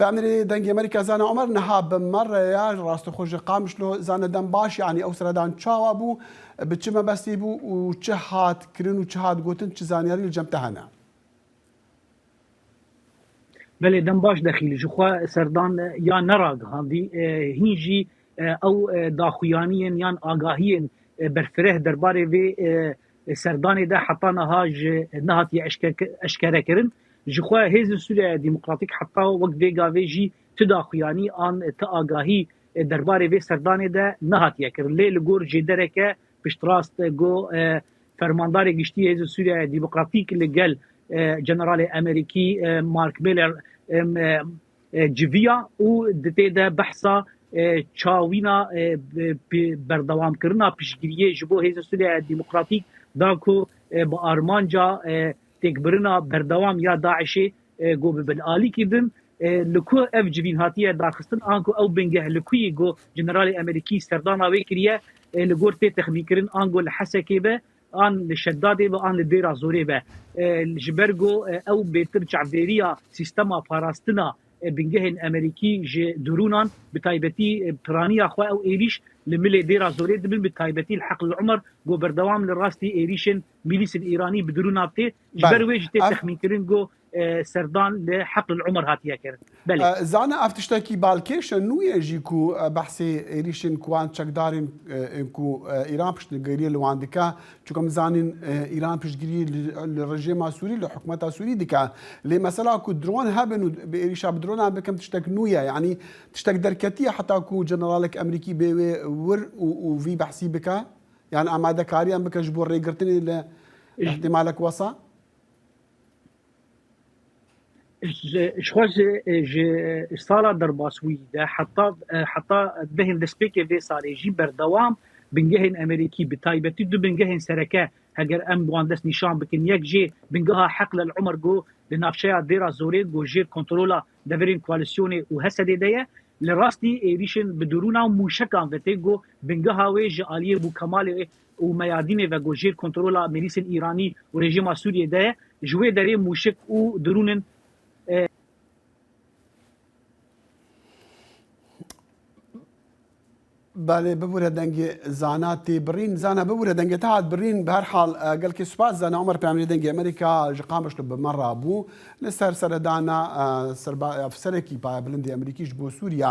يعني دنگ امریکا زن عمر نها بمره یا راست خوش قامش لو زن دم باش يعني او سردان چاوا بو بچما بستی بو و چه هات کرن و چه هات گوتن چه زانیاری الجمته هنا بله دم باش دخیل جخوا سردان یا نراغ هندی هینجی او داخویانین یان آگاهین برفره درباره وی سردان ده حتی نهات یا اشکره کرن جخوا هیز سوریه دموکراتیک حتی وقت ویگا ویجی تداخویانی آن تا آگاهی درباره وی سردان ده نهات یا کرن لیل گور جدره که پشتراست گو فرماندار گشتی هیز سوریه دموکراتیک لگل جنرال امریکی مارک میلر جویا او دته ده بحثا چاوینا بردوام کرنا پیشگیری جبو هیز سوریه دموکراتیک داکو با آرمانجا تکبرنا بردوام یا داعشی گو بالآلی کردن لکو اف جوین هاتیه داخستن آنکو او بنگه لکوی گو جنرال امریکی سردانا ویکریه لگور تی تخمیکرن آنگو لحسکی به آن لشداده و آن لدیرا زوره به جبرگو او بهتر چعبیریا سیستما پاراستنا بنگهن امریکی ج درونان بتایبتی پرانیا خو او ایریش لمل ديرا زوري دبن بتايبتي الحق العمر جو بردوام للراستي ايريشن ميليس الايراني بدرونابتي جبر ويجتي تخمين كرين جو سردان لحق العمر هاتيا كرن بله زانا افتشتاكي بالكيش انو يجيكو بحثي ايريشن كوان تشكدارين انكو ايران باش تغيري لو عندك چوكم زانين ايران باش تغيري للرجيم السوري لحكومه السوري ديكا لي مثلا كو درون هابن بايريشا بدرون بكم تشتك نويا يعني تشتك دركتي حتى كو جنرالك امريكي بي ور وفي بحثي بك يعني اماده كاريا بك جبور ريغرتني احتمالك وصا شخص صار درباسوي ده حتى بهن دسبيك في صار يجي بردوام بنجهن امريكي بتايبتي دو بنجهن سركه هجر ام بواندس نشان بكن يك جي بنجها حقل العمر جو لنافشا ديرا زوري جو جير كنترولا دفرين كواليسيوني وهسدي ديه لراستي ايريشن بدرونا موشكان فتيجو بنجها ويج اليه بو كمال وميادين و جير كنترولا ميليس الايراني وريجيم سوريا ده جوي دري موشك و درونن بله ببوره دنگ زاناتي برين زانا ببوره دنگ تاعت برين بهر حال قال كي سباس زانا عمر بيعمل دنگ امريكا جقامش بمره ابو لسر سردانا سربا في سركي با بلندي امريكي جبو سوريا